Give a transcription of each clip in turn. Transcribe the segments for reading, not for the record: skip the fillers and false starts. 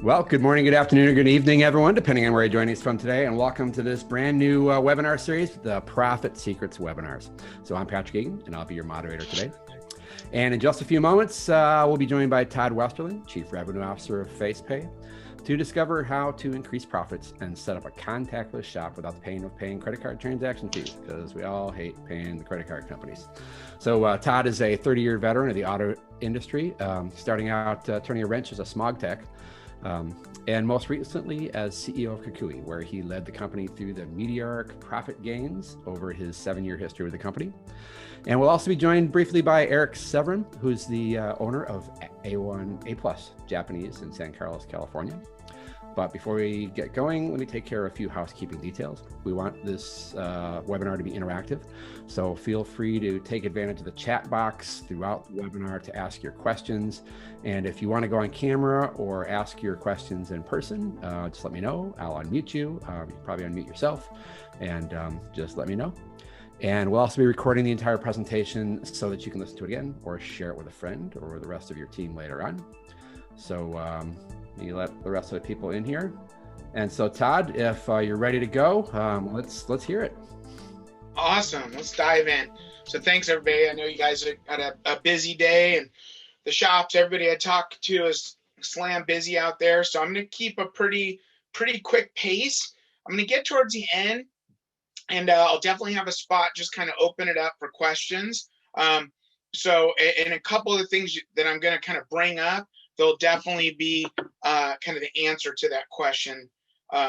Well, good morning, good afternoon, or good evening, everyone, depending on where you're joining us from today. And welcome to this brand new webinar series, the Profit Secrets webinars. So I'm Patrick Egan, and I'll be your moderator today. And in just a few moments, we'll be joined by Todd Westerling, Chief Revenue Officer of Facepay, to discover how to increase profits and set up a contactless shop without the pain of paying credit card transaction fees, because we all hate paying the credit card companies. So Todd is a 30-year veteran of the auto industry, starting out turning a wrench as a smog tech. And most recently as CEO of Kukui, where he led the company through the meteoric profit gains over his 7-year history with the company. And we'll also be joined briefly by Eric Severin, who's the owner of A Plus Japanese in San Carlos, California. But before we get going, let me take care of a few housekeeping details. We want this webinar to be interactive, so feel free to take advantage of the chat box throughout the webinar to ask your questions. And if you want to go on camera or ask your questions in person, just let me know. I'll unmute you. You can probably unmute yourself, and just let me know. And we'll also be recording the entire presentation so that you can listen to it again or share it with a friend or the rest of your team later on. So you let the rest of the people in here. And so Todd, if you're ready to go, let's hear it. Awesome. Let's dive in. So thanks, everybody. I know you guys had a busy day, and the shops, everybody I talked to is slam busy out there. So I'm going to keep a pretty quick pace. I'm going to get towards the end, and I'll definitely have a spot just kind of open it up for questions. So and a couple of the things that I'm going to kind of bring up, there'll definitely be kind of the answer to that question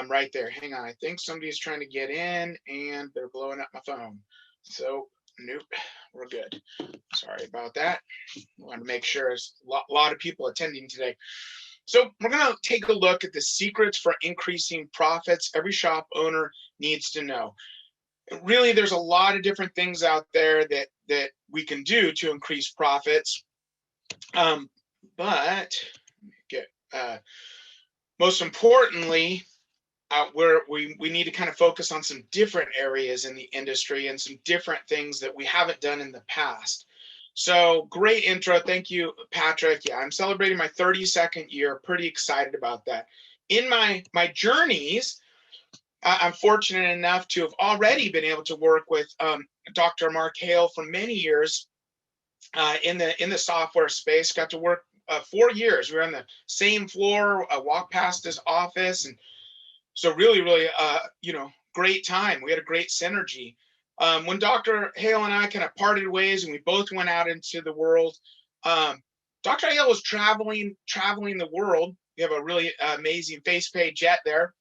right there. Hang on, I think somebody's trying to get in and they're blowing up my phone. So nope, we're good. Sorry about that. I want to make sure there's a lot of people attending today. So we're going to take a look at the secrets for increasing profits every shop owner needs to know. Really, there's a lot of different things out there that we can do to increase profits. But most importantly, we need to kind of focus on some different areas in the industry and some different things that we haven't done in the past. So great intro. Thank you, Patrick. Yeah, I'm celebrating my 32nd year. Pretty excited about that. In my journeys, I'm fortunate enough to have already been able to work with Dr. Mark Hale for many years in the software space. Got to work 4 years. We were on the same floor. I walked past his office, and so really, great time. We had a great synergy. When Dr. Hale and I kind of parted ways, and we both went out into the world, Dr. Hale was traveling the world. We have a really amazing Facepay jet there.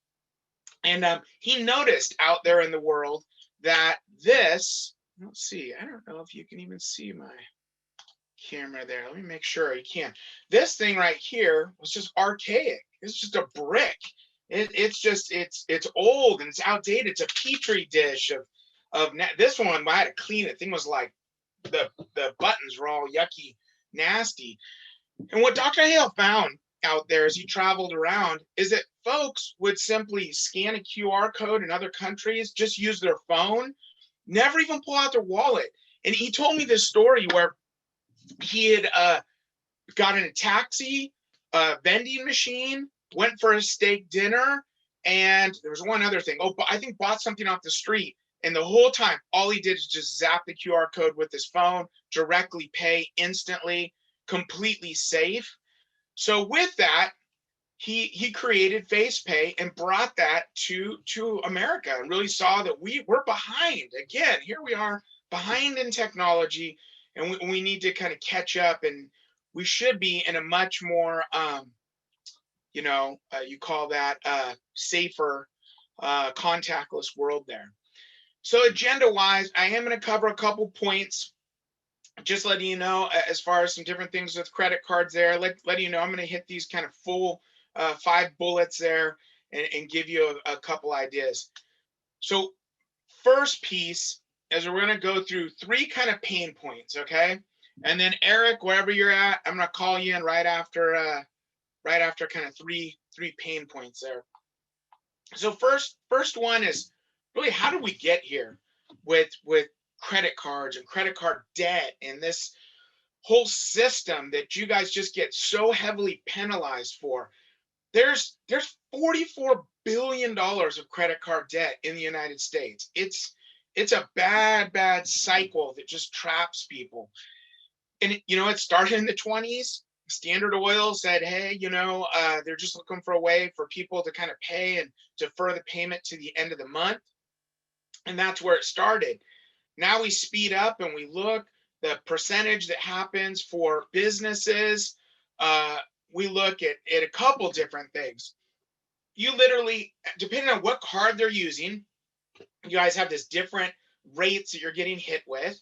And he noticed out there in the world that this, let's see, I don't know if you can even see my camera there. Let me make sure you can. This thing right here was just archaic. It's just a brick. It's old and it's outdated. It's a petri dish of this one. I had to clean it. Thing was like the buttons were all yucky, nasty. And what Dr. Hale found out there as he traveled around is that folks would simply scan a QR code in other countries, just use their phone, never even pull out their wallet. And he told me this story where he had gotten a taxi, a vending machine, went for a steak dinner, and there was one other thing. Oh, I think bought something off the street. And the whole time, all he did is just zap the QR code with his phone, directly pay instantly, completely safe. So with that, he created Facepay and brought that to America, and really saw that we're behind. Again, here we are behind in technology, and we need to kind of catch up, and we should be in a much more, you call that safer, contactless world there. So agenda-wise, I am going to cover a couple points. Just letting you know, as far as some different things with credit cards there, letting you know, I'm going to hit these kind of full 5 bullets there and give you a couple ideas. So first piece is we're going to go through 3 kind of pain points, okay? And then Eric, wherever you're at, I'm going to call you in right after kind of three pain points there. So first one is really, how do we get here with credit cards and credit card debt and this whole system that you guys just get so heavily penalized for? There's $44 billion of credit card debt in the United States. It's a bad cycle that just traps people. And it started in the 20s. Standard Oil said, hey, they're just looking for a way for people to kind of pay and defer the payment to the end of the month. And that's where it started. Now we speed up and we look the percentage that happens for businesses. We look at a couple different things. You literally, depending on what card they're using, you guys have this different rates that you're getting hit with.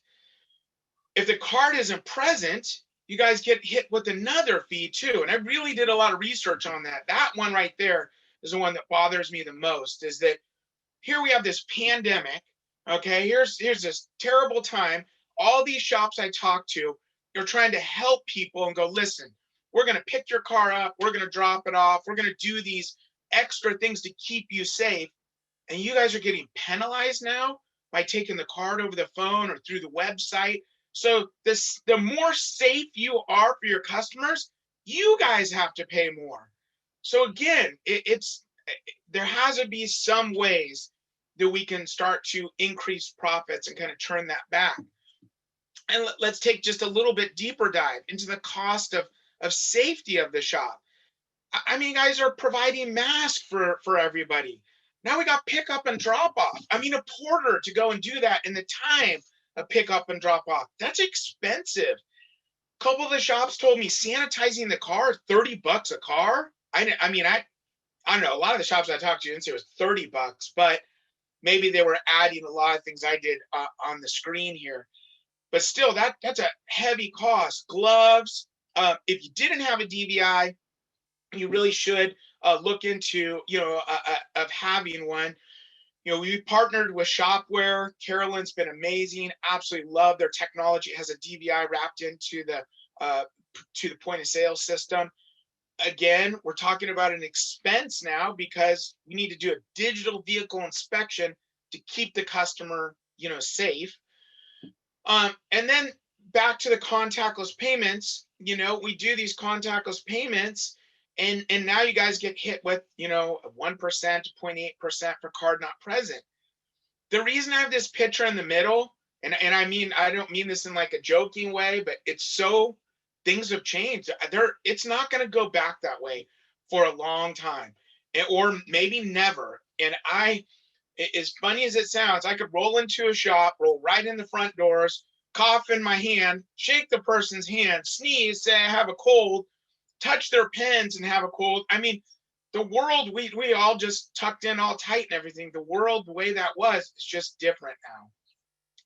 If the card isn't present, you guys get hit with another fee too. And I really did a lot of research on that. That one right there is the one that bothers me the most, is that here we have this pandemic. Okay, here's this terrible time. All these shops I talk to, they're trying to help people and go, listen, we're going to pick your car up. We're going to drop it off. We're going to do these extra things to keep you safe. And you guys are getting penalized now by taking the card over the phone or through the website. So the more safe you are for your customers, you guys have to pay more. So again, there has to be some ways that we can start to increase profits and kind of turn that back. And let's take just a little bit deeper dive into the cost of safety of the shop. I mean, guys are providing masks for everybody. Now we got pick up and drop off. I mean, a porter to go and do that in the time of pick up and drop off. That's expensive. A couple of the shops told me sanitizing the car is $30 a car. I don't know. A lot of the shops I talked to didn't say it was $30, but maybe they were adding a lot of things I did on the screen here. But still, that's a heavy cost. Gloves. If you didn't have a DVI, you really should look into, of having one. We partnered with Shopware. Carolyn's been amazing. Absolutely love their technology. It has a DVI wrapped into the point of sale system. Again, we're talking about an expense now because we need to do a digital vehicle inspection to keep the customer, safe. And then back to the contactless payments. We do these contactless payments. And now you guys get hit with, 1%, 0.8% for card not present. The reason I have this picture in the middle, and I don't mean this in like a joking way, but things have changed. It's not going to go back that way for a long time, or maybe never. And as funny as it sounds, I could roll into a shop, roll right in the front doors, cough in my hand, shake the person's hand, sneeze, say I have a cold, touch their pens and have a cold. I mean, the world, we all just tucked in all tight and everything. The world, the way that was, is just different now.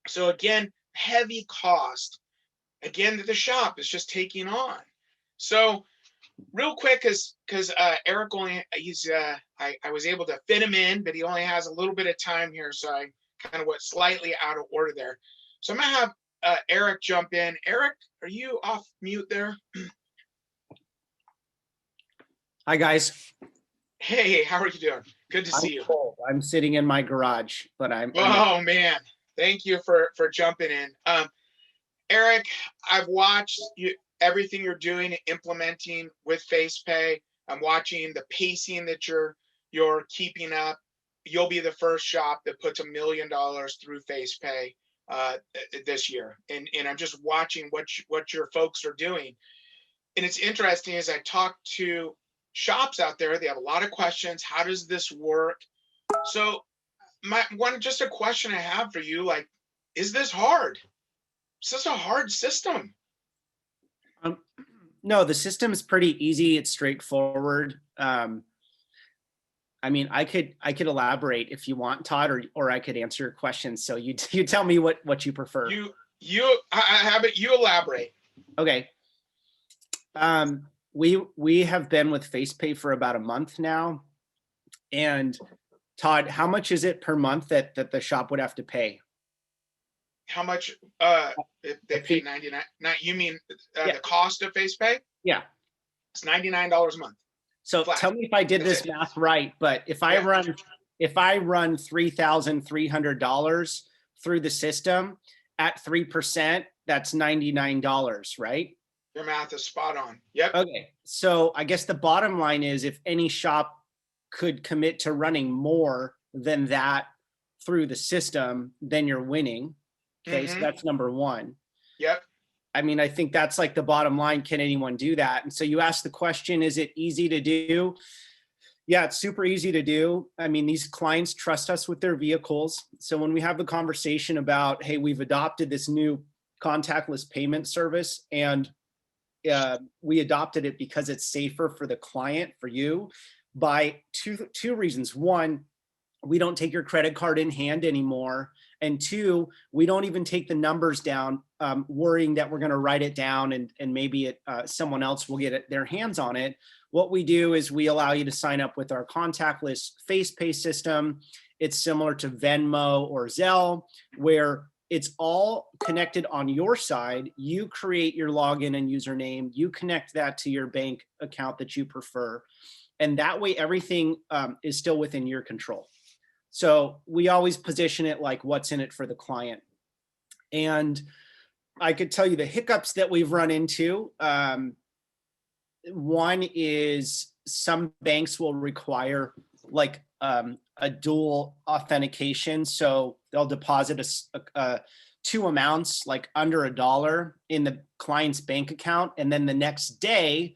So again, heavy cost, again, that the shop is just taking on. So real quick, because Eric I was able to fit him in, but he only has a little bit of time here. So I kind of went slightly out of order there. So I'm going to have Eric jump in. Eric, are you off mute there? Hi, guys. Hey, how are you doing? Good to see you. Cold. I'm sitting in my garage, but I'm. Oh, man. Thank you for jumping in. Eric, I've watched everything you're doing and implementing with Facepay. I'm watching the pacing that you're keeping up. You'll be the first shop that puts $1 million through Facepay this year. And I'm just watching what your folks are doing. And it's interesting as I talk to shops out there, they have a lot of questions. How does this work? So just a question I have for you, like, is this hard? Is this a hard system? No, the system is pretty easy. It's straightforward. I mean, I could elaborate if you want, Todd, or I could answer your questions. So you tell me what you prefer. I have it. You elaborate. Okay. We have been with Facepay for about a month now. And Todd, how much is it per month that the shop would have to pay? How much if they pay $99? You mean the cost of Facepay? Yeah. It's $99 a month. So flat. Tell me if I did this math right, but if I run $3,300 through the system at 3%, that's $99, right? Your math is spot on. Yep. Okay. So I guess the bottom line is if any shop could commit to running more than that through the system, then you're winning. Okay. So that's number one. Yep. I mean, I think that's like the bottom line. Can anyone do that? And so you ask the question, is it easy to do? Yeah, it's super easy to do. I mean, these clients trust us with their vehicles. So when we have the conversation about, hey, we've adopted this new contactless payment service, and we adopted it because it's safer for the client, for you, by two reasons. One, we don't take your credit card in hand anymore. And two, we don't even take the numbers down, worrying that we're going to write it down and maybe someone else will get their hands on it. What we do is we allow you to sign up with our contactless Facepay system. It's similar to Venmo or Zelle, where it's all connected on your side. You create your login and username. You connect that to your bank account that you prefer. And that way, everything is still within your control. So we always position it like what's in it for the client. And I could tell you the hiccups that we've run into. One is some banks will require like a dual authentication. So they'll deposit two amounts, like under $1 in the client's bank account. And then the next day,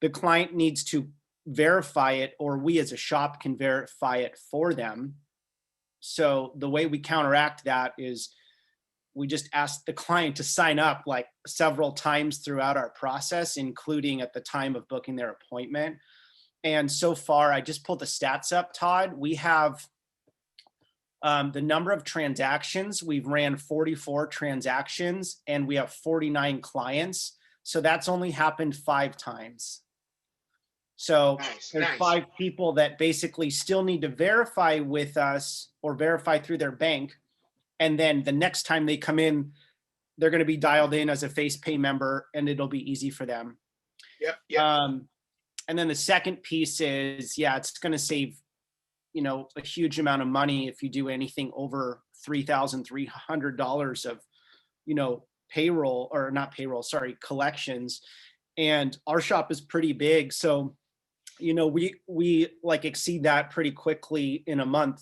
the client needs to verify it, or we as a shop can verify it for them. So the way we counteract that is we just ask the client to sign up like several times throughout our process, including at the time of booking their appointment. And so far, I just pulled the stats up, Todd. We have the number of transactions. We've ran 44 transactions and we have 49 clients. So that's only happened 5 times. So there's 5 people that basically still need to verify with us or verify through their bank. And then the next time they come in, they're going to be dialed in as a Facepay member and it'll be easy for them. Yep. And then the second piece is, it's going to save, a huge amount of money if you do anything over $3,300 of, payroll or not payroll, sorry, collections. And our shop is pretty big. So, we like exceed that pretty quickly in a month.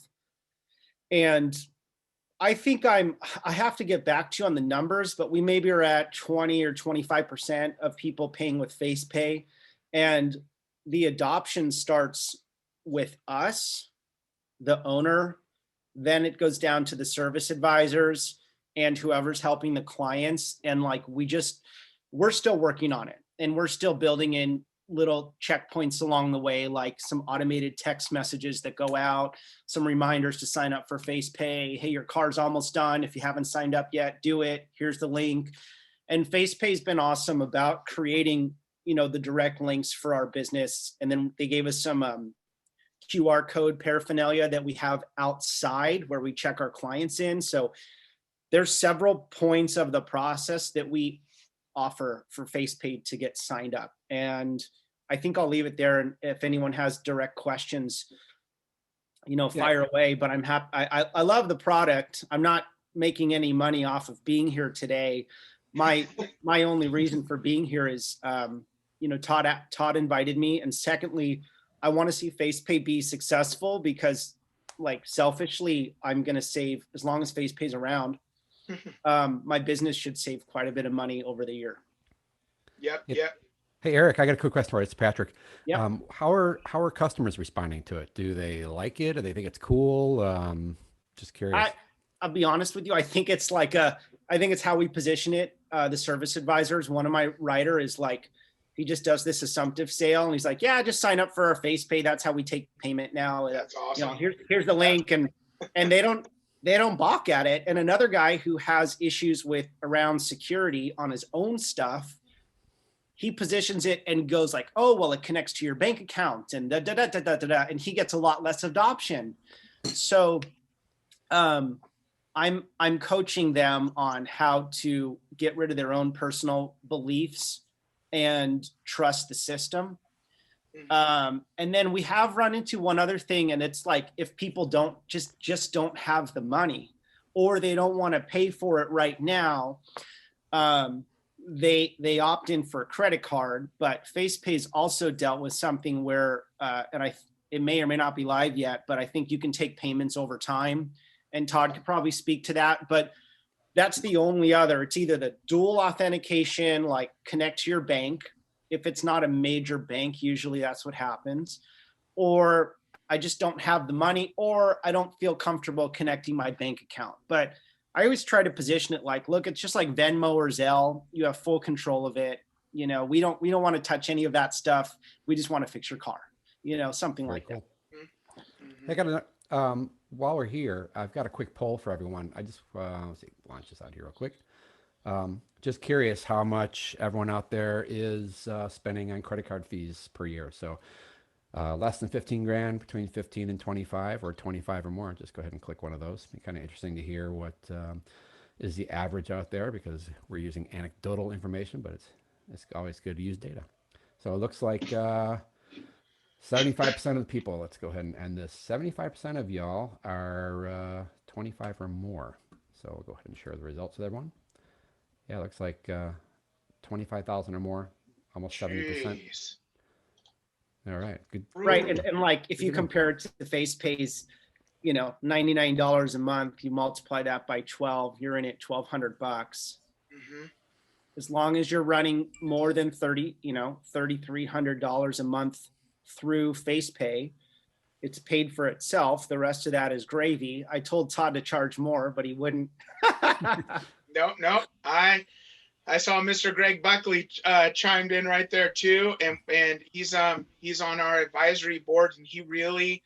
And I think I have to get back to you on the numbers, but we maybe are at 20 or 25% of people paying with Facepay. And the adoption starts with us, the owner, then it goes down to the service advisors and whoever's helping the clients. And like, we're still working on it and we're still building in little checkpoints along the way, like some automated text messages that go out, some reminders to sign up for Facepay. Hey, your car's almost done. If you haven't signed up yet, do it. Here's the link. And Facepay's been awesome about creating, the direct links for our business. And then they gave us some QR code paraphernalia that we have outside where we check our clients in. So there's several points of the process that we offer for Facepay to get signed up. And I think I'll leave it there. And if anyone has direct questions, fire away, but I'm happy. I love the product. I'm not making any money off of being here today. My only reason for being here is, Todd invited me. And secondly, I want to see Facepay be successful because like selfishly, I'm going to save as long as Facepay's around. My business should save quite a bit of money over the year. Yep. Hey, Eric, I got a quick question for you. It's Patrick. Yep. How are customers responding to it? Do they like it? Do they think it's cool? Just curious. I'll be honest with you. I think it's like I think it's how we position it. The service advisors, one of my writer is like, he just does this assumptive sale. And he's like, yeah, just sign up for our Facepay. That's how we take payment now. That's awesome. Here's the link. And they don't balk at it. And another guy who has issues around security on his own stuff, he positions it and goes like, oh, well, it connects to your bank account and and he gets a lot less adoption. So I'm coaching them on how to get rid of their own personal beliefs and trust the system. And then we have run into one other thing, and it's like if people don't just don't have the money or they don't want to pay for it right now, they opt in for a credit card, but Facepay's also dealt with something where, it may or may not be live yet, but I think you can take payments over time. And Todd could probably speak to that, but that's the only other. It's either the dual authentication, like connect to your bank. If it's not a major bank, usually that's what happens. Or I just don't have the money, or I don't feel comfortable connecting my bank account. But I always try to position it like, look, it's just like Venmo or Zelle. You have full control of it. You know, we don't want to touch any of that stuff. We just want to fix your car. You know, something Very like cool. Mhm. I got while we're here, I've got a quick poll for everyone. I just let's see, launch this out here real quick. Just curious how much everyone out there is spending on credit card fees per year. So less than 15 grand, between 15 and 25, or 25 or more. Just go ahead and click one of those. Be kind of interesting to hear what is the average out there, because we're using anecdotal information, but it's always good to use data. So it looks like 75% of the people, let's go ahead and end this. 75% of y'all are 25 or more. So we'll go ahead and share the results with everyone. Yeah, it looks like 25,000 or more, almost 70%. Jeez. All right, good. right. And like, if you Good to know. compare it to the Facepay's, you know, $99 a month, you multiply that by 12, you're in at $1,200. Mm-hmm. As long as you're running more than $3,300 a month through Facepay, it's paid for itself. The rest of that is gravy. I told Todd to charge more, but he wouldn't. No. I saw Mr. Greg Buckley chimed in right there too, and he's on our advisory board, and he really,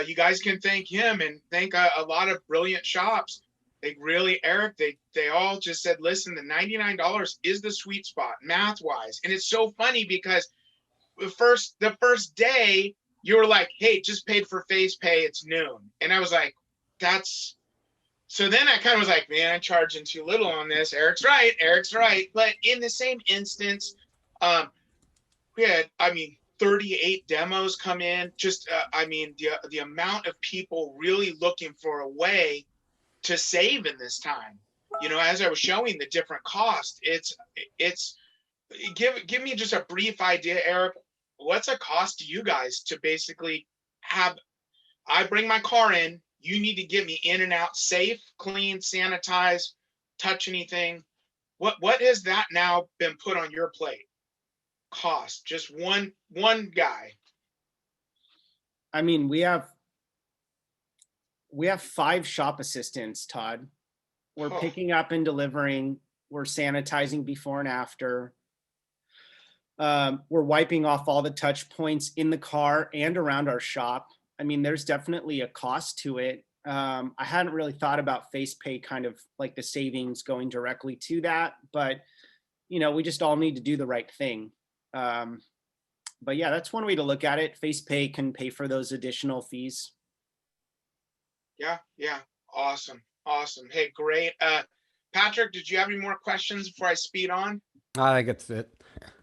you guys can thank him and thank a lot of brilliant shops. They really, Eric, they all just said, listen, the $99 is the sweet spot math wise, and it's so funny because the first day you were like, hey, just paid for Facepay, it's noon, and I was like, that's. So then I kind of was like, man, I'm charging too little on this. Eric's right. But in the same instance, we had, 38 demos come in. Just, the amount of people really looking for a way to save in this time. You know, as I was showing the different costs, give me just a brief idea, Eric. What's a cost to you guys to basically have, I bring my car in, you need to get me in and out safe, clean, sanitize, touch anything. What has that now been put on your plate? Cost, just one guy. I mean, we have 5 shop assistants, Todd. We're picking up and delivering. We're sanitizing before and after. We're wiping off all the touch points in the car and around our shop. I mean, there's definitely a cost to it. I hadn't really thought about Facepay, kind of like the savings going directly to that, but you know, we just all need to do the right thing. But yeah, that's one way to look at it. Facepay can pay for those additional fees. Yeah. Awesome. Hey, great. Patrick, did you have any more questions before I speed on? I think that's it.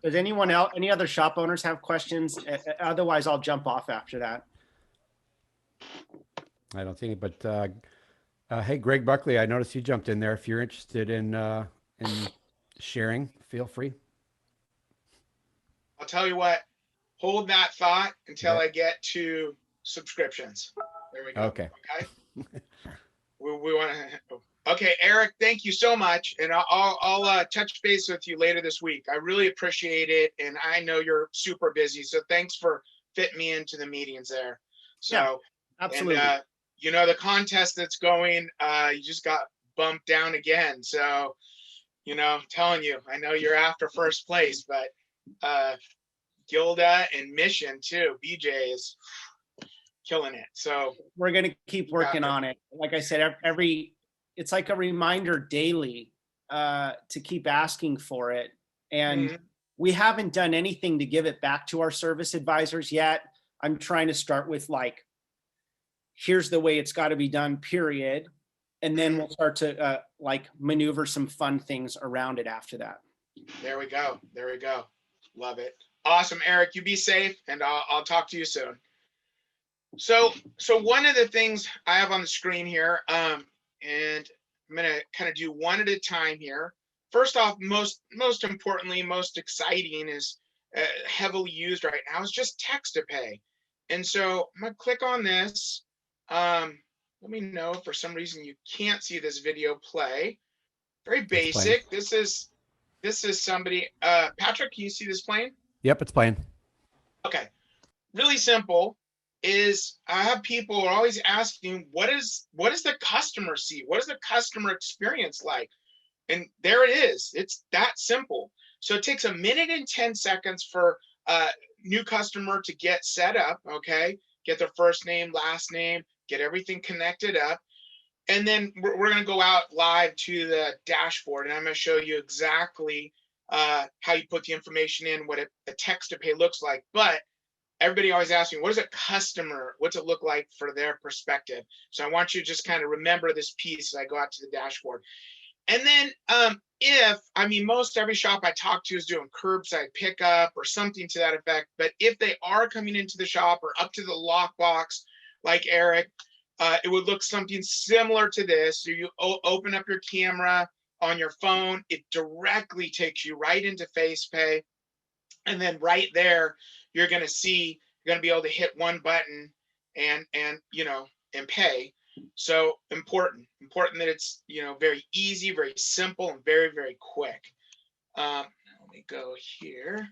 Does anyone else, any other shop owners have questions? Otherwise, I'll jump off after that. I don't see any, but hey, Greg Buckley, I noticed you jumped in there. If you're interested in sharing, feel free. I'll tell you what, hold that thought until Okay. I get to subscriptions. There we go. Okay. We want to. Okay, Eric, thank you so much, and I'll touch base with you later this week. I really appreciate it, and I know you're super busy, so thanks for fitting me into the meetings there. So, yeah, absolutely. And you know, the contest that's going, you just got bumped down again. So, you know, I'm telling you, I know you're after first place, but Gilda and Mission too. BJ is killing it. So we're going to keep working on it. Like I said, it's like a reminder daily to keep asking for it. And we haven't done anything to give it back to our service advisors yet. I'm trying to start with like, here's the way it's got to be done, period. And then we'll start to like maneuver some fun things around it after that. There we go. Love it. Awesome, Eric. You be safe, and I'll talk to you soon. So one of the things I have on the screen here, and I'm going to kind of do one at a time here. first off, most importantly, most exciting is heavily used right now is just text to pay. And so I'm gonna click on this. Let me know if for some reason you can't see this video play. Very basic. This is somebody. Patrick, can you see this playing? Yep, it's playing. Okay. Really simple. Is I have people are always asking, what does the customer see? What is the customer experience like? And there it is. It's that simple. So it takes 1 minute and 10 seconds for a new customer to get set up, okay? Get their first name, last name, get everything connected up. And then we're going to go out live to the dashboard, and I'm going to show you exactly how you put the information in, what a text to pay looks like. But everybody always asks me, what is a customer? What's it look like for their perspective? So I want you to just kind of remember this piece as I go out to the dashboard. And then most every shop I talk to is doing curbside pickup or something to that effect. But if they are coming into the shop or up to the lockbox, like Eric, it would look something similar to this. So you open up your camera on your phone, it directly takes you right into Facepay. And then right there, you're going to be able to hit one button and pay. So important that it's, very easy, very simple, and very, very quick. Let me go here.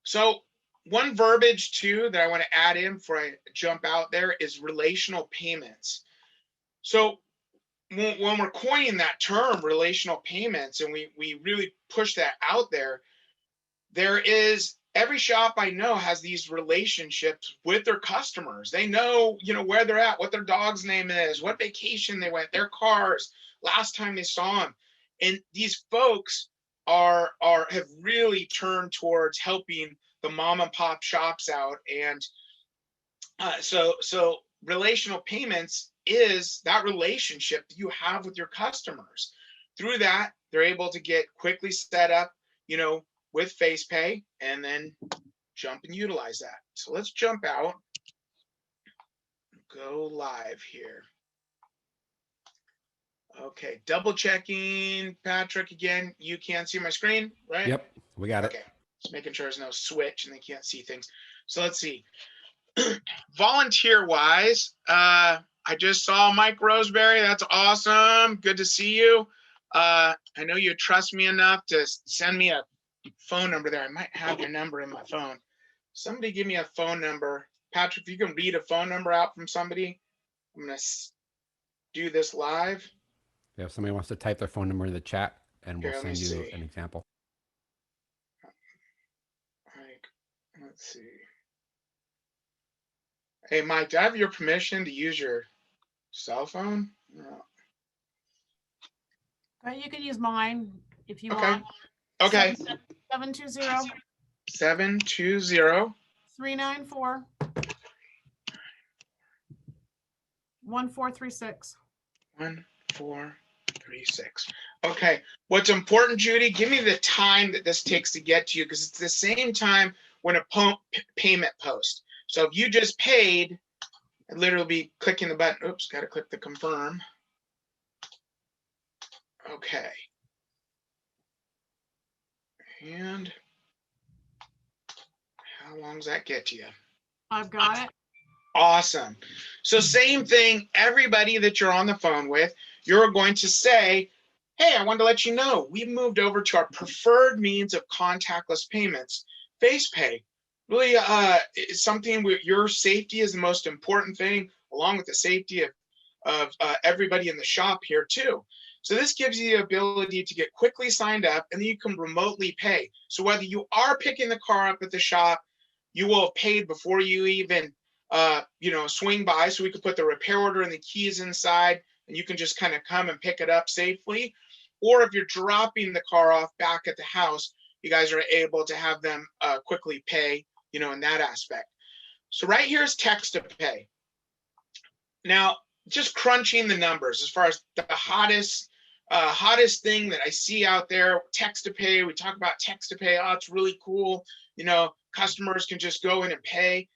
So one verbiage too that I want to add in before I jump out there is relational payments. So when we're coining that term, relational payments, and we really push that out there, every shop I know has these relationships with their customers. They know, where they're at, what their dog's name is, what vacation they went, their cars, last time they saw them. And these folks have really turned towards helping the mom and pop shops out. And so relational payments is that relationship that you have with your customers. Through that, they're able to get quickly set up, with Facepay, and then jump and utilize that. So let's jump out, go live here. Okay, double checking, Patrick, again, you can't see my screen, right? Yep, we got it. Okay, just making sure there's no switch and they can't see things. So let's see. Volunteer wise, I just saw Mike Roseberry. That's awesome. Good to see you. I know you trust me enough to send me a phone number there. I might have your number in my phone. Somebody give me a phone number. Patrick, if you can read a phone number out from somebody, I'm going to do this live. Yeah, if somebody wants to type their phone number in the chat, and we'll Here, send you an example. Mike, let's see. Hey, Mike, do I have your permission to use your cell phone? No. You can use mine if you Okay. want. Okay. 720 720 394 1436. 1436. Okay. What's important, Judy, give me the time that this takes to get to you, because it's the same time when a payment post. So if you just paid, I'd literally be clicking the button. Oops, got to click the confirm. Okay. And how long does that get to you? I've got it. Awesome. So same thing, everybody that you're on the phone with, you're going to say, hey, I wanted to let you know, we've moved over to our preferred means of contactless payments, Facepay. Really, it's something where your safety is the most important thing, along with the safety of everybody in the shop here too. So this gives you the ability to get quickly signed up, and then you can remotely pay. So whether you are picking the car up at the shop, you will have paid before you even swing by, so we could put the repair order and the keys inside, and you can just kind of come and pick it up safely. Or if you're dropping the car off back at the house, you guys are able to have them quickly pay, in that aspect. So right here is text to pay. Now, just crunching the numbers as far as the hottest thing that I see out there, text to pay. We talk about text to pay. Oh, it's really cool. Customers can just go in and pay.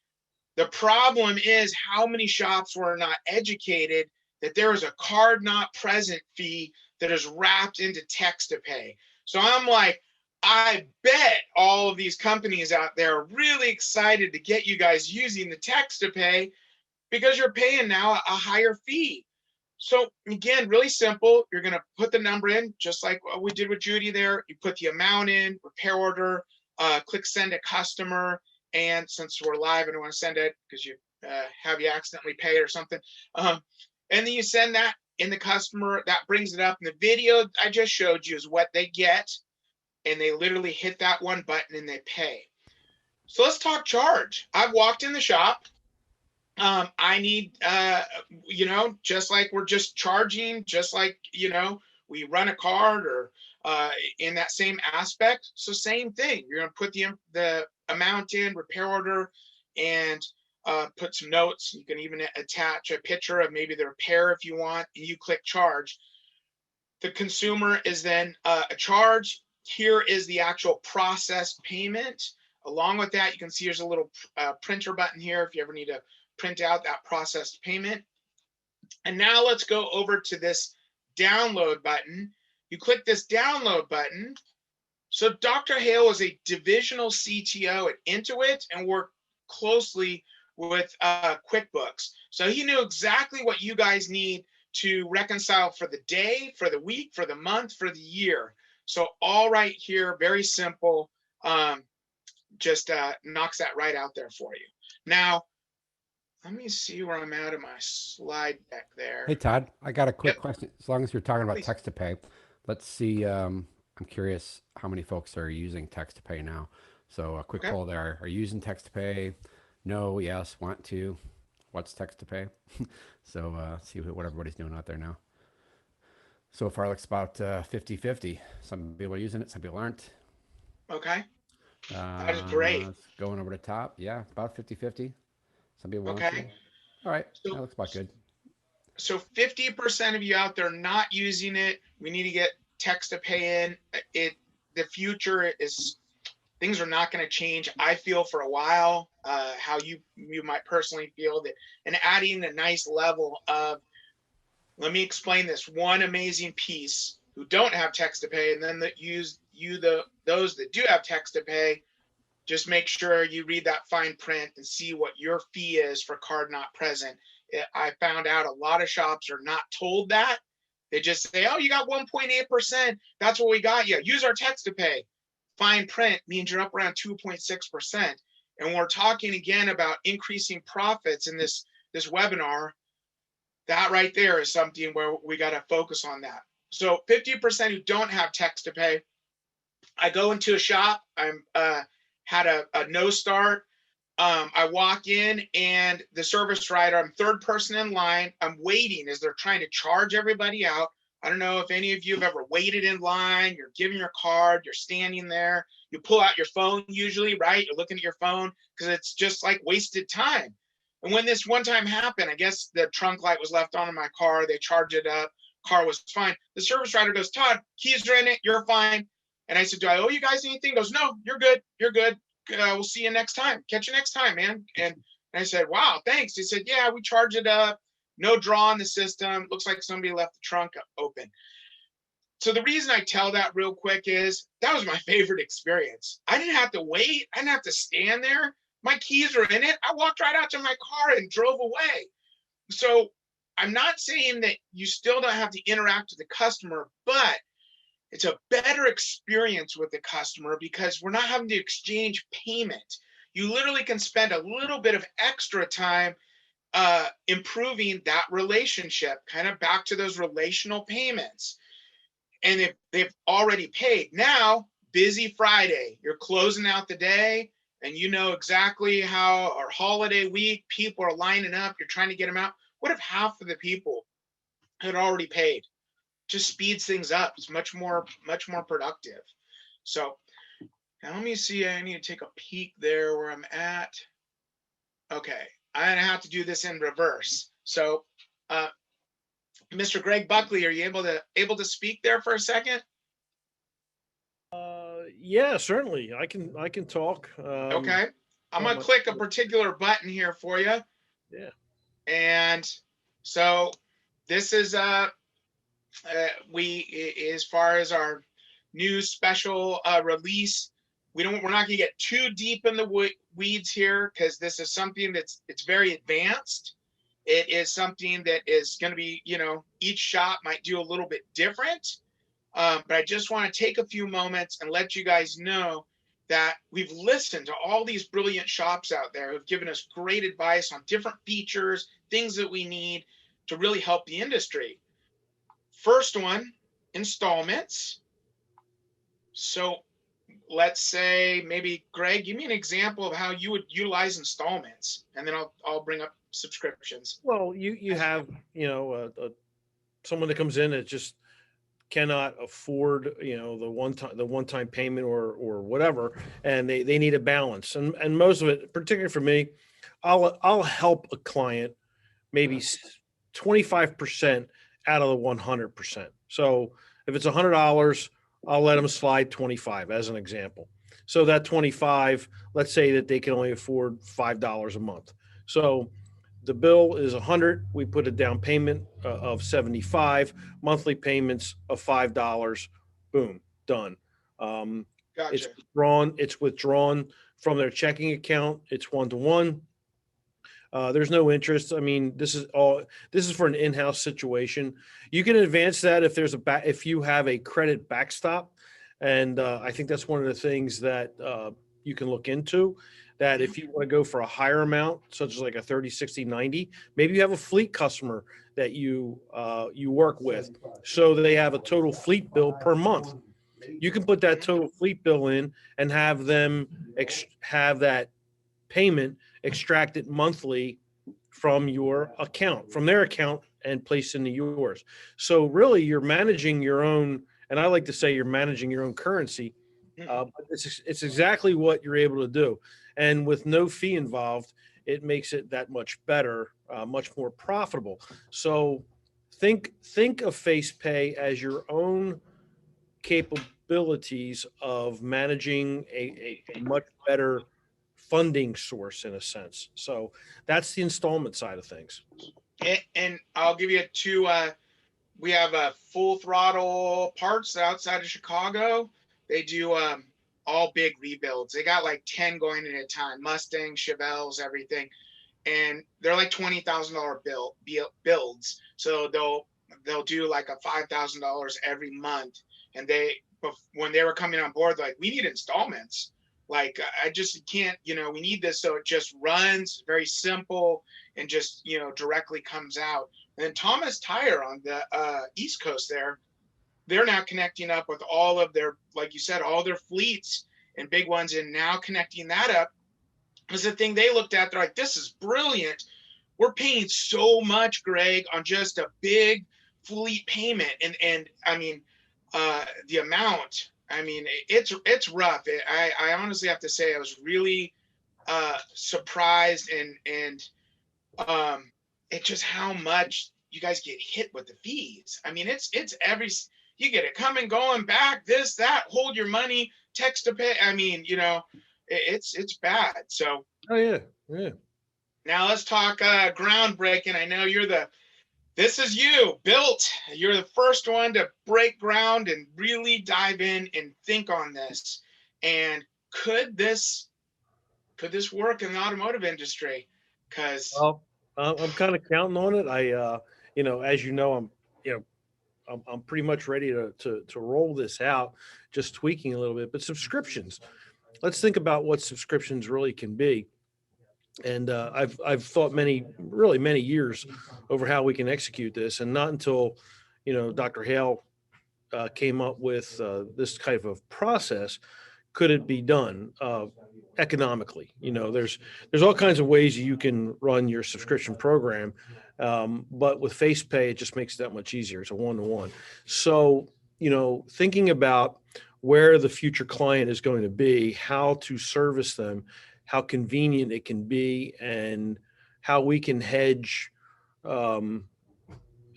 The problem is how many shops were not educated that there is a card not present fee that is wrapped into text to pay. So I'm like, I bet all of these companies out there are really excited to get you guys using the text to pay because you're paying now a higher fee. So again, really simple. You're going to put the number in just like what we did with Judy there. You put the amount in, repair order, click send a customer. And since we're live, I don't want to send it because you have you accidentally paid or something. And then you send that in the customer, that brings it up. And the video I just showed you is what they get. And they literally hit that one button and they pay. So let's talk charge. I've walked in the shop. I need, just like we're just charging, just like, we run a card or in that same aspect. So same thing. You're going to put the amount in, repair order, and put some notes. You can even attach a picture of maybe the repair if you want, and you click charge. The consumer is then a charge. Here is the actual processed payment. Along with that, you can see there's a little printer button here if you ever need to print out that processed payment. And now let's go over to this download button. You click this download button. So Dr. Hale is a divisional CTO at Intuit and worked closely with QuickBooks. So he knew exactly what you guys need to reconcile for the day, for the week, for the month, for the year. So all right here, very simple, just knocks that right out there for you. Now, let me see where I'm at in my slide deck there. Hey, Todd, I got a quick Yep. question. As long as you're talking about Please. text to pay, let's see. I'm curious how many folks are using text to pay now. So a quick poll there. Are you using text to pay? No, yes, want to. What's text to pay? So see what everybody's doing out there now. So far, looks about 50-50. Some people are using it, some people aren't. Okay. That is great. Going over the top. Yeah, about 50-50. Some people want to. Okay. All right, So- that looks about good. So 50% of you out there not using it, we need to get text to pay in. The future is, things are not going to change. I feel for a while, how you might personally feel that, and adding a nice level of, let me explain this one amazing piece who don't have text to pay, and then those that do have text to pay, just make sure you read that fine print and see what your fee is for card not present. I found out a lot of shops are not told that. They just say, oh, you got 1.8%. That's what we got you. Use our text to pay. Fine print means you're up around 2.6%. And we're talking again about increasing profits in this webinar. That right there is something where we got to focus on that. So 50% who don't have text to pay, I go into a shop. I'm had a no start. I walk in and the service writer, I'm third person in line. I'm waiting as they're trying to charge everybody out. I don't know if any of you have ever waited in line. You're giving your card, you're standing there. You pull out your phone usually, right? You're looking at your phone because it's just like wasted time. And when this one time happened, I guess the trunk light was left on in my car. They charged it up. Car was fine. The service writer goes, Todd, keys are in it. You're fine. And I said, do I owe you guys anything? He goes, no, you're good. You're good. We'll see you next time. Catch you next time, man. And I said, wow, thanks. He said, yeah, we charge it up. No draw in the system. Looks like somebody left the trunk open. So the reason I tell that real quick is that was my favorite experience. I didn't have to wait. I didn't have to stand there. My keys are in it. I walked right out to my car and drove away. So I'm not saying that you still don't have to interact with the customer, but it's a better experience with the customer because we're not having to exchange payment. You literally can spend a little bit of extra time improving that relationship, kind of back to those relational payments. And if they've already paid, now, busy Friday, you're closing out the day and you know exactly how our holiday week, people are lining up, you're trying to get them out. What if half of the people had already paid? Just speeds things up. It's much more productive. So now let me see. I need to take a peek there where I'm at. Okay, I'm gonna have to do this in reverse. So, Mr. Greg Buckley, are you able to speak there for a second? Yeah, certainly. I can talk. Okay, I'm gonna click a particular button here for you. Yeah. And so this is as far as our new special release, we're not going to get too deep in the weeds here, because this is something it's very advanced. It is something that is going to be, each shop might do a little bit different. But I just want to take a few moments and let you guys know that we've listened to all these brilliant shops out there who've given us great advice on different features, things that we need to really help the industry. First one, installments. So let's say maybe Greg, give me an example of how you would utilize installments, and then I'll bring up subscriptions. Well, you have, someone that comes in that just cannot afford, the one time payment or whatever, and they need a balance. And most of it, particularly for me, I'll help a client maybe 25% out of the 100%. So if it's $100, I'll let them slide 25 as an example. So that 25, let's say that they can only afford $5 a month. So the bill is 100. We put a down payment of 75, monthly payments of $5. Boom, done. Gotcha. It's withdrawn from their checking account. It's one-to-one. There's no interest. I mean, this is for an in-house situation. You can advance that if you have a credit backstop. And I think that's one of the things that you can look into, that if you want to go for a higher amount, such as like a 30, 60, 90, maybe you have a fleet customer that you work with. So they have a total fleet bill per month. You can put that total fleet bill in and have them have that payment extracted monthly from your account, from their account, and placed into yours. So really you're managing your own, and I like to say you're managing your own currency. But it's exactly what you're able to do. And with no fee involved, it makes it that much better, much more profitable. So think of Facepay as your own capabilities of managing a much better funding source in a sense. So that's the installment side of things. And I'll give you two. We have a Full Throttle Parts outside of Chicago. They do all big rebuilds. They got like 10 going at a time, Mustang, Chevelles, everything. And they're like $20,000 builds. So they'll do like a $5,000 every month. And when they were coming on board, they're like, we need installments. Like, I just can't, we need this so it just runs, very simple, and just, directly comes out. And then Thomas Tire on the East Coast they're now connecting up with all of their, like you said, all their fleets and big ones, and now connecting that up was the thing they looked at. They're like, this is brilliant. We're paying so much, Greg, on just a big fleet payment. And I mean, the amount, I mean, it's rough. I honestly have to say I was really surprised and it's just how much you guys get hit with the fees. I mean, it's you get it coming, going back, this, that, hold your money, text to pay. I mean, it's bad. So. Oh yeah. Now let's talk groundbreaking. I know this is you built. You're the first one to break ground and really dive in and think on this. And could this work in the automotive industry? Because I'm kind of counting on it. As you know, I'm pretty much ready to roll this out, just tweaking a little bit. But subscriptions, let's think about what subscriptions really can be. And I've thought many years over how we can execute this, and not until Dr. Hale came up with this type of process could it be done economically. There's all kinds of ways you can run your subscription program, but with Facepay it just makes it that much easier. It's a one-to-one. So thinking about where the future client is going to be, how to service them, how convenient it can be, and how we can hedge, how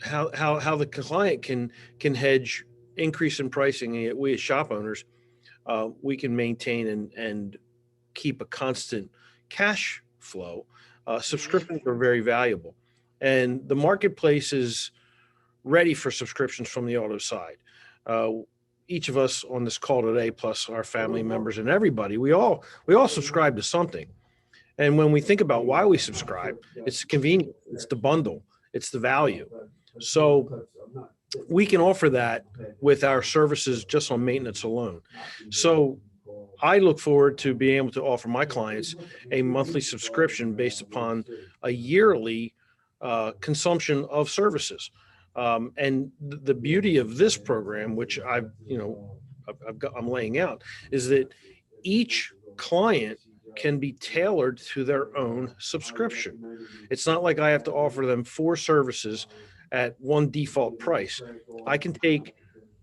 the client can hedge increase in pricing, and yet we as shop owners, we can maintain and keep a constant cash flow. Subscriptions are very valuable, and the marketplace is ready for subscriptions from the auto side. Each of us on this call today, plus our family members and everybody, we all subscribe to something. And when we think about why we subscribe, it's convenient, it's the bundle, it's the value. So we can offer that with our services just on maintenance alone. So I look forward to being able to offer my clients a monthly subscription based upon a yearly consumption of services. And the beauty of this program, which I'm laying out, is that each client can be tailored to their own subscription. It's not like I have to offer them 4 services at one default price. I can take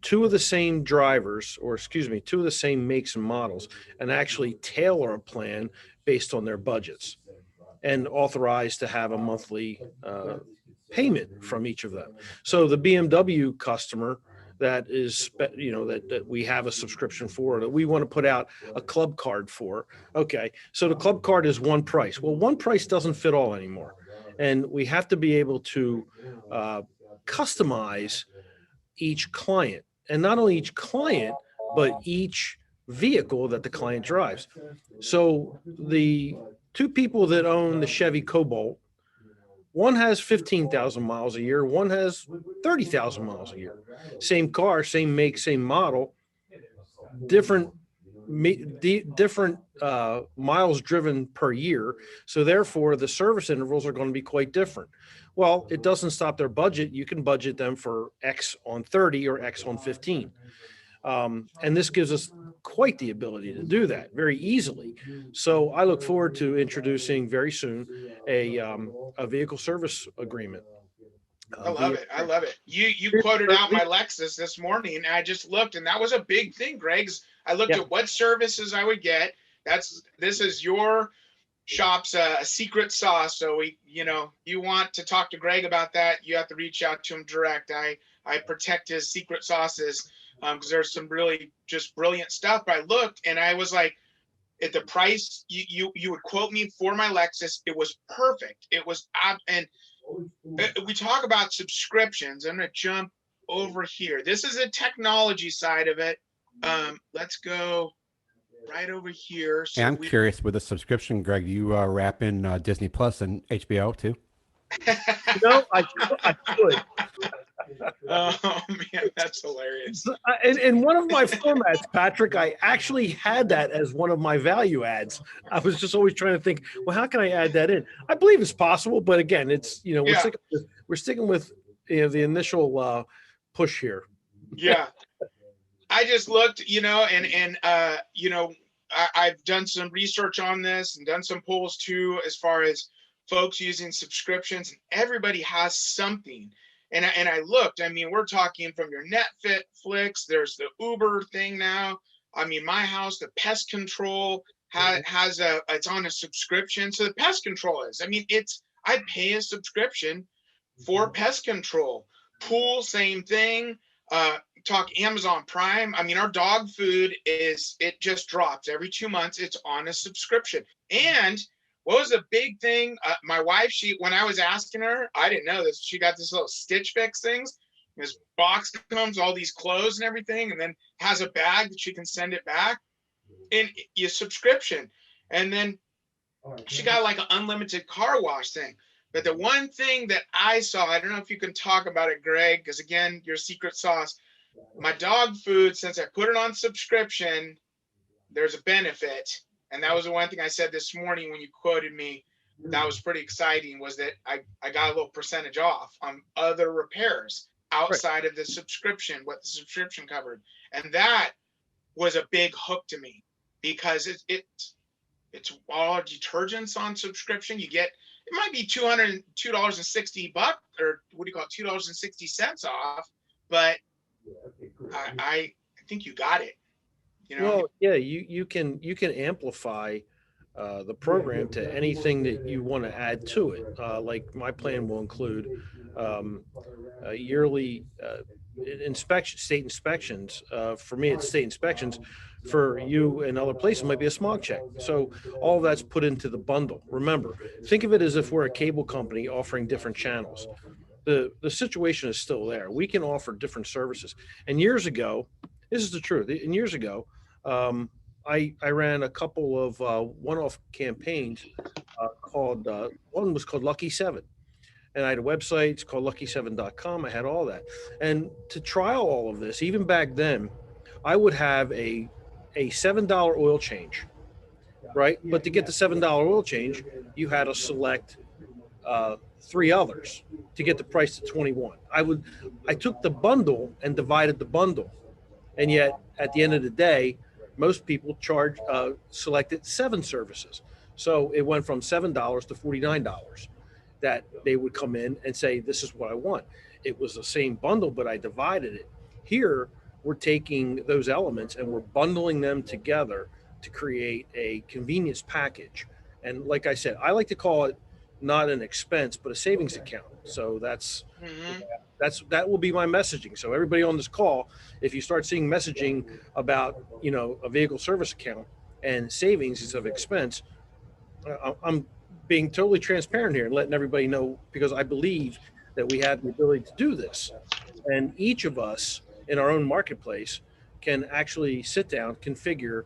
2 of the same drivers, or excuse me, 2 of the same makes and models, and actually tailor a plan based on their budgets and authorize to have a monthly payment from each of them. So the BMW customer that is, that we have a subscription for, that we want to put out a club card for. Okay, so the club card is one price. Well, one price doesn't fit all anymore. And we have to be able to customize each client, and not only each client, but each vehicle that the client drives. So the 2 people that own the Chevy Cobalt, one has 15,000 miles a year, one has 30,000 miles a year. Same car, same make, same model, different miles driven per year. So therefore, the service intervals are going to be quite different. Well, it doesn't stop their budget. You can budget them for X on 30 or X on 15. And this gives us quite the ability to do that very easily. So I look forward to introducing very soon a vehicle service agreement. I love it. I love it. You quoted out my Lexus this morning, and I just looked, and that was a big thing, Greg. I looked at what services I would get. This is your shop's a secret sauce. So you want to talk to Greg about that, you have to reach out to him direct. I protect his secret sauces because there's some really just brilliant stuff. But I looked and I was like, at the price you would quote me for my Lexus, it was perfect. It was and we talk about subscriptions. I'm going to jump over here. This is the technology side of it. Let's go right over here. So I'm curious with the subscription, Greg, you wrap in Disney Plus and HBO too? No, I could. Oh man, that's hilarious. In one of my formats, Patrick, I actually had that as one of my value adds. I was just always trying to think, well, how can I add that in? I believe it's possible, but again, it's we're sticking with the initial push here. Yeah, I just looked, I've done some research on this and done some polls too, as far as folks using subscriptions, and everybody has something. And I looked, we're talking from your Netflix, there's the Uber thing now. My house, the pest control has it's on a subscription. So the pest control is, I pay a subscription for pest control. Pool, same thing. Talk Amazon Prime. Our dog food it just drops every 2 months. It's on a subscription. And what was the big thing? My wife, when I was asking her, I didn't know this. She got this little Stitch Fix things. This box comes, all these clothes and everything, and then has a bag that she can send it back in your subscription. And then she got like an unlimited car wash thing. But the one thing that I saw, I don't know if you can talk about it, Greg, because again, your secret sauce. My dog food, since I put it on subscription, there's a benefit. And that was the one thing I said this morning when you quoted me. That was pretty exciting, was that I got a little percentage off on other repairs outside of the subscription, what the subscription covered. And that was a big hook to me, because it's all detergents on subscription. You get, it might be $260, or what do you call it, $2.60 off, but I think you got it. Well, yeah, you can amplify the program to anything that you want to add to it. Like my plan will include yearly state inspections. For me, it's state inspections. For you and other places, it might be a smog check. So all of that's put into the bundle. Remember, think of it as if we're a cable company offering different channels. the situation is still there. We can offer different services. And years ago, this is the truth. And years ago, I ran a couple of one-off campaigns called one was called Lucky Seven, and I had a website. It's called lucky7.com. I had all that, and to trial all of this, even back then, I would have a $7 oil change, right? But to get the $7 oil change, you had to select 3 others to get the price to 21. I took the bundle and divided the bundle, and yet at the end of the day, most people selected 7 services. So it went from $7 to $49 that they would come in and say, this is what I want. It was the same bundle, but I divided it. Here, we're taking those elements and we're bundling them together to create a convenience package. And like I said, I like to call it not an expense, but a savings account. So that will be my messaging. So everybody on this call, if you start seeing messaging about, a vehicle service account and savings instead of expense, I'm being totally transparent here and letting everybody know, because I believe that we have the ability to do this. And each of us in our own marketplace can actually sit down, configure,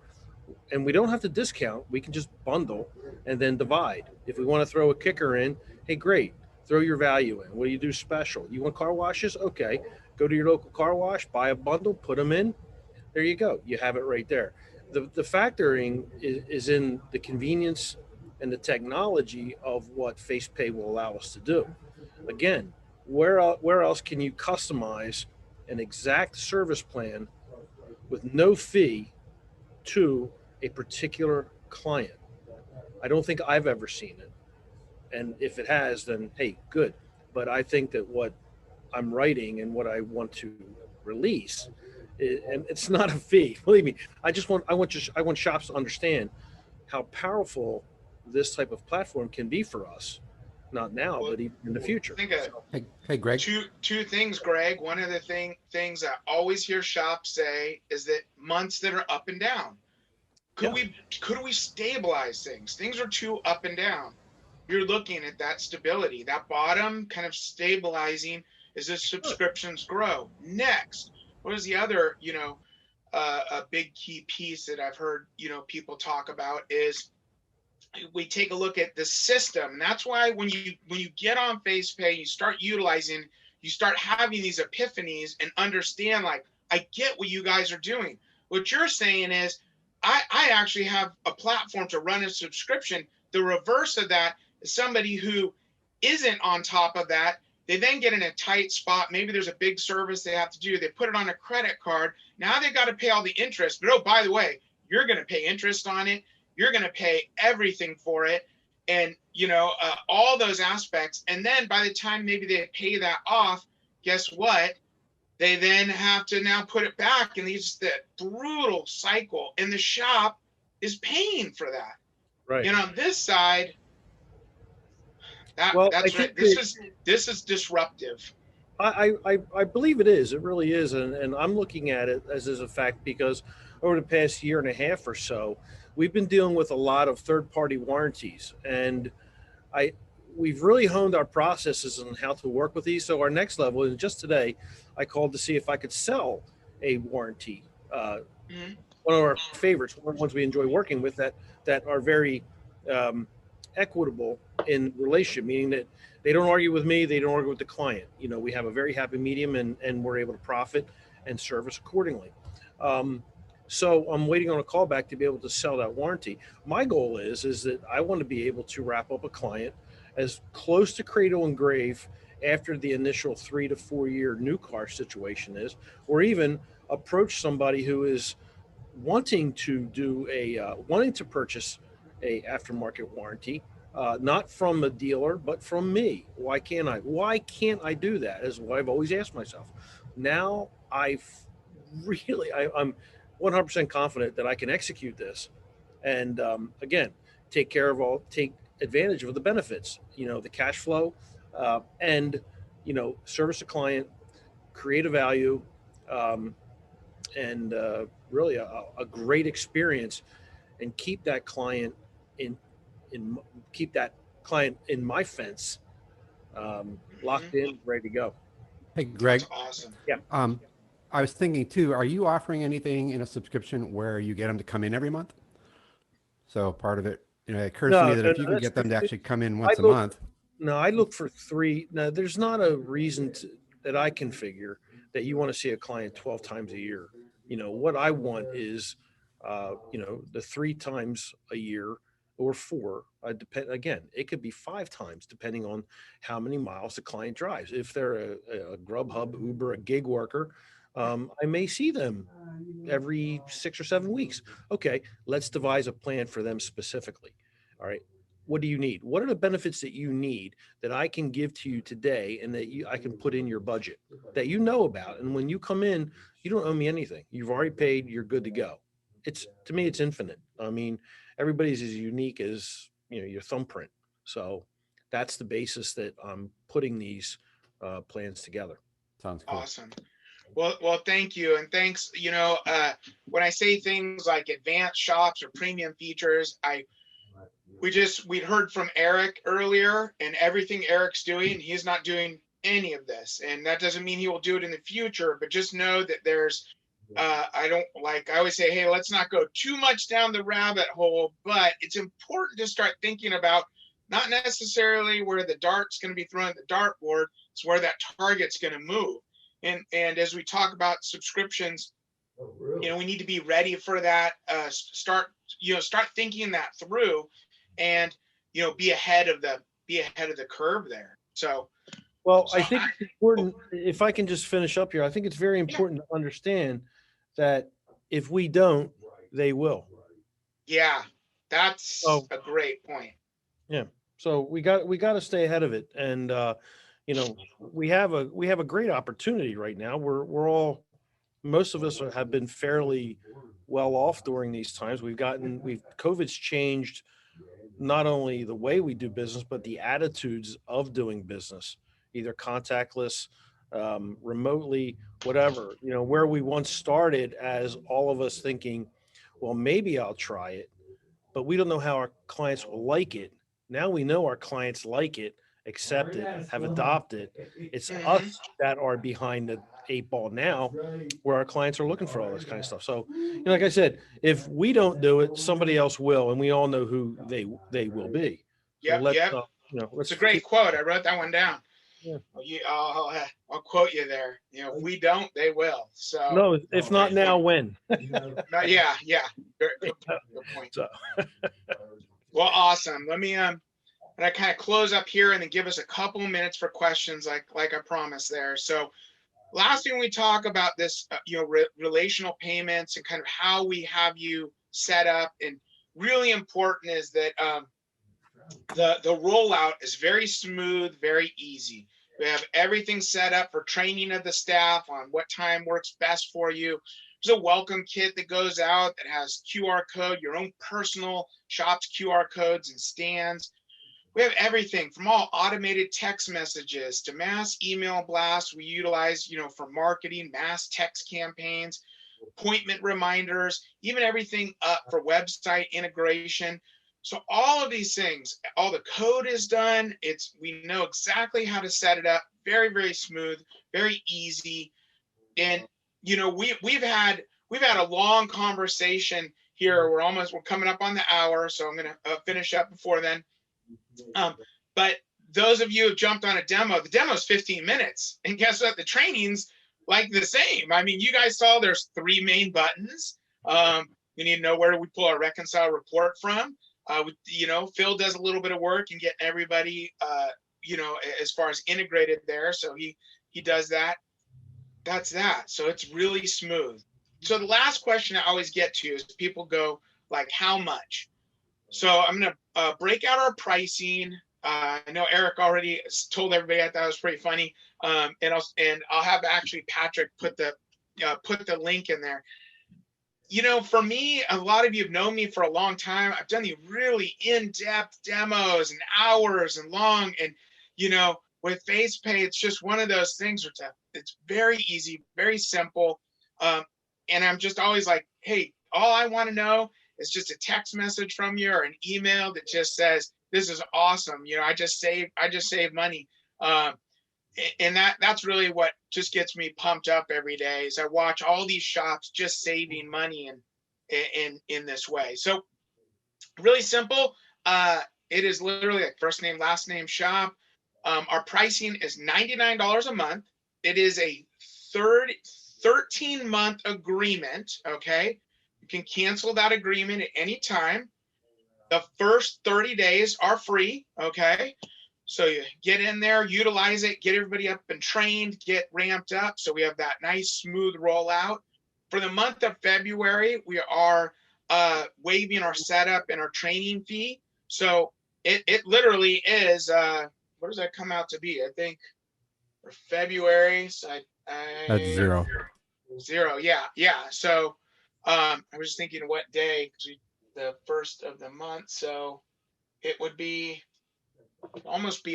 and we don't have to discount. We can just bundle and then divide. If we want to throw a kicker in, hey, great, throw your value in. What do you do special? You want car washes? Okay, go to your local car wash, buy a bundle, put them in. There you go. You have it right there. The factoring is in the convenience and the technology of what Facepay will allow us to do. Again, where else can you customize an exact service plan with no fee to a particular client? I don't think I've ever seen it. And if it has, then hey, good. But I think that what I'm writing and what I want to release, and it's not a fee. Believe me, I want shops to understand how powerful this type of platform can be for us. Not now, but even in the future. Hey, Greg. Two things, Greg. One of the things I always hear shops say is that months that are up and down. Could we stabilize things? Things are too up and down. You're looking at that stability, that bottom kind of stabilizing as the subscriptions grow. Next, what is the other, a big key piece that I've heard, people talk about is we take a look at the system. And that's why when you get on Facepay, you start utilizing, you start having these epiphanies and understand, like, I get what you guys are doing. What you're saying is, I actually have a platform to run a subscription. The reverse of that is somebody who isn't on top of that. They then get in a tight spot. Maybe there's a big service they have to do. They put it on a credit card. Now they got to pay all the interest. But, oh, by the way, you're going to pay interest on it. You're going to pay everything for it. And, all those aspects. And then by the time maybe they pay that off, guess what? They then have to now put it back, and it's that brutal cycle. And the shop is paying for that. Right. On this side, that's right. This is disruptive. I believe it is. It really is. And I'm looking at it as a fact, because over the past year and a half or so, we've been dealing with a lot of third-party warranties. And we've really honed our processes on how to work with these. So our next level, and just today, I called to see if I could sell a warranty. One of our favorites, one of the ones we enjoy working with that are very equitable in relationship, meaning that they don't argue with me, they don't argue with the client. We have a very happy medium, and we're able to profit and service accordingly. So I'm waiting on a call back to be able to sell that warranty. My goal is that I want to be able to wrap up a client as close to cradle and grave after the initial 3 to 4 year new car situation is, or even approach somebody who is wanting to purchase a aftermarket warranty, not from a dealer, but from me. Why can't I do that? Is what I've always asked myself. Now I'm 100% confident that I can execute this, and again, take advantage of the benefits, the cash flow, and service a client, create a value, and really a great experience, and keep that client in my fence locked in, ready to go. Hey, Greg. That's awesome. I was thinking too, are you offering anything in a subscription where you get them to come in every month? So part of it, it occurs to me that if you can get them to actually come in once a month. No, I look for 3. Now, there's not a reason that I can figure that you want to see a client 12 times a year. What I want is, the 3 times a year or 4. Again, it could be 5 times depending on how many miles the client drives. If they're a Grubhub, Uber, a gig worker, I may see them every 6 or 7 weeks. Okay, let's devise a plan for them specifically. All right. What do you need? What are the benefits that you need that I can give to you today and that I can put in your budget that you know about? And when you come in, you don't owe me anything. You've already paid, you're good to go. To me, it's infinite. I mean, everybody's as unique as, your thumbprint. So that's the basis that I'm putting these plans together. Sounds cool. Awesome. Well, thank you. And thanks, when I say things like advanced shops or premium features, we'd heard from Eric earlier, and everything Eric's doing, he's not doing any of this. And that doesn't mean he will do it in the future, but just know that there's, I always say, hey, let's not go too much down the rabbit hole, but it's important to start thinking about not necessarily where the dart's going to be thrown at the dartboard, it's where that target's going to move. And as we talk about subscriptions, we need to be ready for that. Start thinking that through, and be ahead of the curve there. So, I think it's important. If I can just finish up here, I think it's very important to understand that if we don't, they will. Yeah, that's a great point. Yeah. So we got to stay ahead of it, and we have a great opportunity right now. Most of us have been fairly well off during these times. COVID's changed not only the way we do business, but the attitudes of doing business, either contactless, remotely, whatever, where we once started as all of us thinking, well, maybe I'll try it, but we don't know how our clients will like it. Now we know our clients like it, accept it, have adopted. It's us that are behind the 8 ball now, where our clients are looking for all this kind of stuff. So, like I said, if we don't do it, somebody else will, and we all know who they will be. Yeah, so it's a great quote. I wrote that one down. Yeah. I'll quote you there. If we don't, they will. So no, if not now, when? Yeah. Good point. So. Well, awesome. Let me and I kind of close up here and then give us a couple minutes for questions, like I promised there. So, last thing we talk about this, relational payments and kind of how we have you set up, and really important is that the rollout is very smooth, very easy. We have everything set up for training of the staff on what time works best for you. There's a welcome kit that goes out that has QR code, your own personal shop's QR codes and stands. We have everything from all automated text messages to mass email blasts we utilize, for marketing, mass text campaigns, appointment reminders, even everything up for website integration. So all of these things, all the code is done. We know exactly how to set it up. Very, very smooth, very easy. And we've had a long conversation here. We're coming up on the hour, so I'm going to finish up before then. But those of you who jumped on a demo, the demo is 15 minutes, and guess what? The training's like the same. I mean, you guys saw there's 3 main buttons. We need to know where we pull our reconcile report from. Phil does a little bit of work and get everybody, as far as integrated there. So he does that. That's that. So it's really smooth. So the last question I always get to is people go like, how much? So I'm going to break out our pricing. I know Eric already told everybody. I thought it was pretty funny. And I'll have actually Patrick put the link in there. For me, a lot of you have known me for a long time. I've done the really in-depth demos and hours and long. And, with Facepay, it's just one of those things where it's very easy, very simple. And I'm just always like, hey, all I want to know is just a text message from you or an email that just says, this is awesome. I just saved money. And that's really what just gets me pumped up every day, is I watch all these shops just saving money in this way. So really simple. It is literally like first name, last name shop. Our pricing is $99 a month. It is a 13-month agreement. Okay. You can cancel that agreement at any time. The first 30 days are free. Okay. So you get in there, utilize it, get everybody up and trained, get ramped up. So we have that nice smooth rollout. For the month of February, we are waiving our setup and our training fee. So it literally is, what does that come out to be? I think for February, so That's zero. Zero, yeah. So I was just thinking what day, because the first of the month, so it would be almost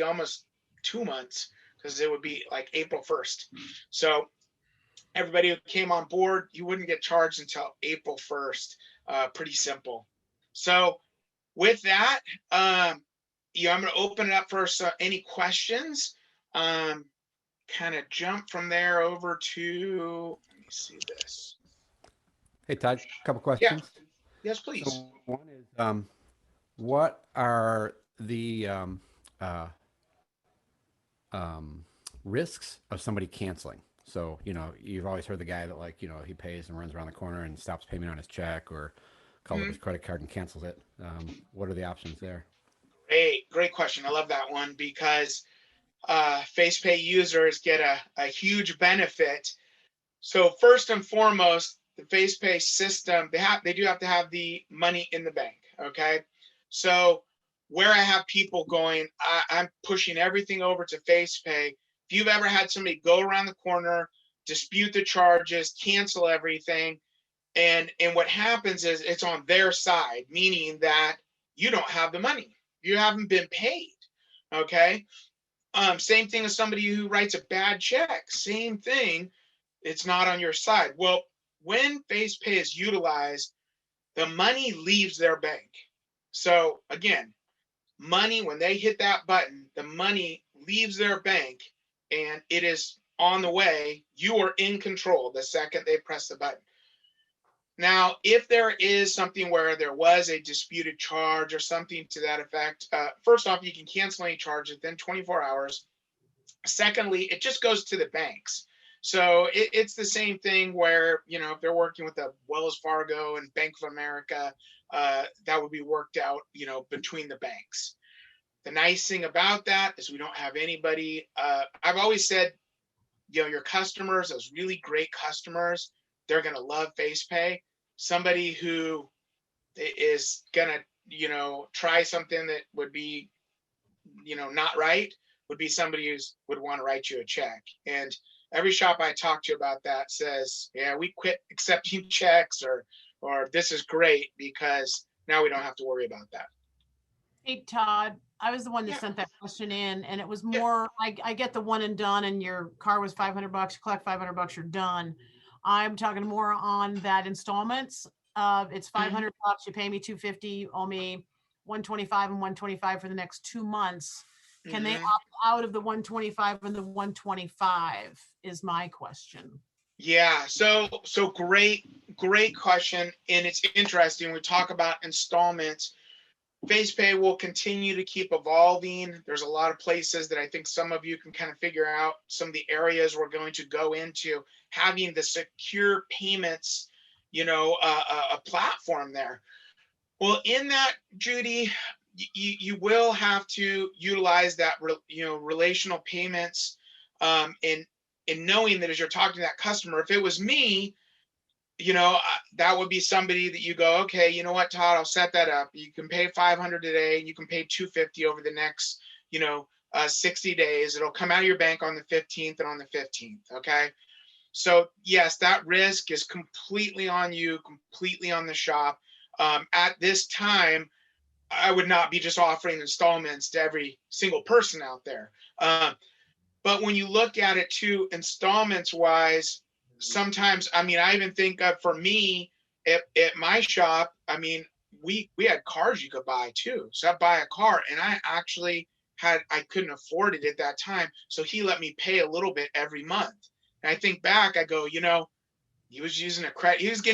2 months, because it would be like April 1st. So everybody who came on board, you wouldn't get charged until April 1st. Pretty simple. So with that, I'm going to open it up for any questions. Kind of jump from there over to, let me see this. Hey, Todd, a couple questions. Yes, please. So one is, what are the risks of somebody canceling? So, you've always heard the guy that, like, he pays and runs around the corner and stops payment on his check, or calls up his credit card and cancels it. What are the options there? Great question. I love that one, because Facepay users get a huge benefit. So first and foremost, the Facepay system, they do have to have the money in the bank. Okay. So where I have people going, I'm pushing everything over to Facepay. If you've ever had somebody go around the corner, dispute the charges, cancel everything, and what happens is it's on their side, meaning that you don't have the money. You haven't been paid. Okay. Same thing as somebody who writes a bad check. Same thing. It's not on your side. Well, when Facepay is utilized, the money leaves their bank. So again, money, when they hit that button, the money leaves their bank and it is on the way. You are in control the second they press the button. Now, if there is something where there was a disputed charge or something to that effect, first off, you can cancel any charges within 24 hours. Secondly, it just goes to the banks. So it's the same thing where, if they're working with a Wells Fargo and Bank of America, that would be worked out, between the banks. The nice thing about that is we don't have anybody. I've always said, your customers, those really great customers, they're going to love Facepay. Somebody who is going to, try something that would be, not right, would be somebody who would want to write you a check. And every shop I talk to about that says, yeah, we quit accepting checks, or this is great because now we don't have to worry about that. Hey, Todd, I was the one that sent that question in, and it was more, I get the one and done, and your car was $500, you collect $500, you're done. I'm talking more on that installments. It's $500, you pay me $250, you owe me $125 and $125 for the next 2 months. Can they opt out of the $125 and the $125 is my question. Yeah, so great question. And it's interesting. We talk about installments. Facepay will continue to keep evolving. There's a lot of places that I think some of you can kind of figure out some of the areas we're going to go into, having the secure payments, a platform there. Well, in that, Judy, you will have to utilize that, relational payments, in knowing that as you're talking to that customer, if it was me, that would be somebody that you go, okay, you know what, Todd, I'll set that up. You can pay $500 today and you can pay $250 over the next, 60 days. It'll come out of your bank on the 15th and on the 15th. Okay. So yes, that risk is completely on you, completely on the shop. At this time, I would not be just offering installments to every single person out there. But when you look at it too, installments wise, sometimes, I even think of, for me at my shop, we had cars you could buy too. So I buy a car and I actually I couldn't afford it at that time. So he let me pay a little bit every month. And I think back, I go, he was using a credit, he was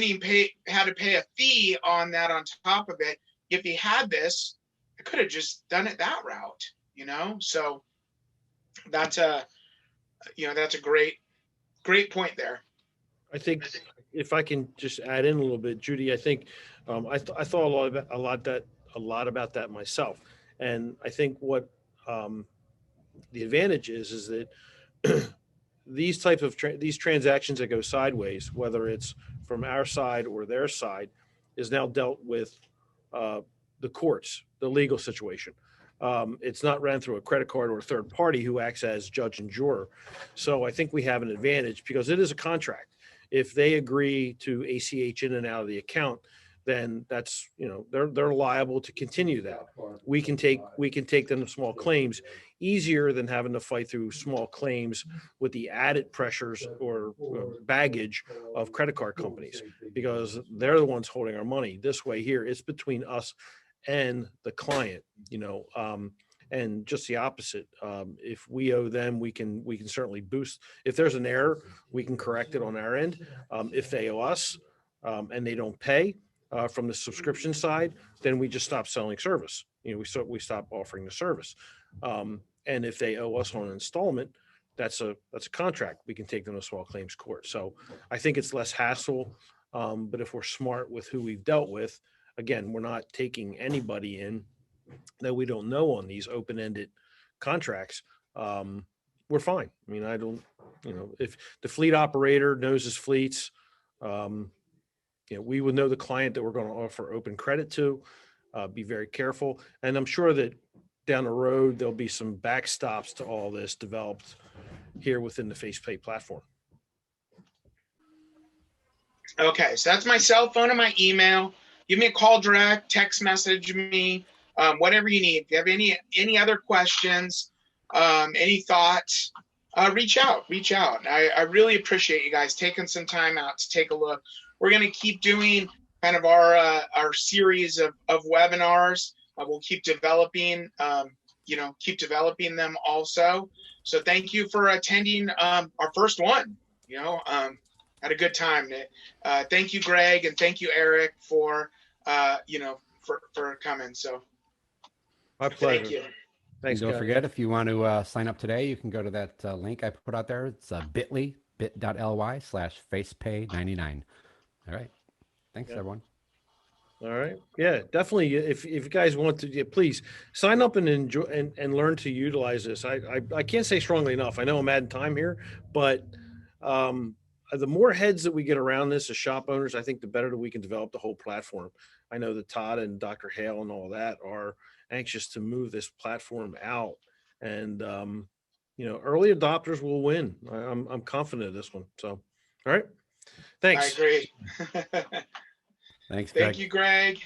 had to pay a fee on that on top of it. If he had this, I could have just done it that route, So that's a great point there. I think if I can just add in a little bit, Judy, I think I thought a lot about that myself, and I think what the advantage is that these types of these transactions that go sideways, whether it's from our side or their side, is now dealt with the courts, the legal situation. It's not ran through a credit card or a third party who acts as judge and juror. So I think we have an advantage because it is a contract. If they agree to ACH in and out of the account, then that's, they're liable to continue that. We can take them to small claims easier than having to fight through small claims with the added pressures or baggage of credit card companies, because they're the ones holding our money. This way here, it's between us and the client, and just the opposite. If we owe them, we can certainly boost. If there's an error, we can correct it on our end. If they owe us and they don't pay from the subscription side, then we just stop selling service. We stop offering the service. And if they owe us on an installment, that's a contract. We can take them to small claims court. So I think it's less hassle. But if we're smart with who we've dealt with, again, we're not taking anybody in that we don't know on these open-ended contracts. We're fine. I mean, I don't, if the fleet operator knows his fleets, we would know the client that we're going to offer open credit to, be very careful. And I'm sure that down the road, there'll be some backstops to all this developed here within the Facepay platform. Okay, so that's my cell phone and my email. Give me a call direct, text message me, whatever you need. If you have any other questions, any thoughts, reach out. I really appreciate you guys taking some time out to take a look. We're going to keep doing kind of our series of webinars. We'll keep developing, keep developing them also. So thank you for attending our first one. Had a good time. Thank you, Greg, and thank you, Eric, for coming. So my pleasure. Thank you. Thanks. Don't forget, if you want to sign up today, you can go to that link I put out there. It's bit.ly/facepay99. All right. Thanks, everyone. All right. Yeah, definitely. If you guys want to, please sign up and enjoy and learn to utilize this. I can't say strongly enough. I know I'm adding time here, but the more heads that we get around this as shop owners, I think the better that we can develop the whole platform. I know that Todd and Dr. Hale and all that are anxious to move this platform out, and early adopters will win. I'm confident of this one. So, all right. Thanks. I agree. Thanks, Greg. Thank you, Greg.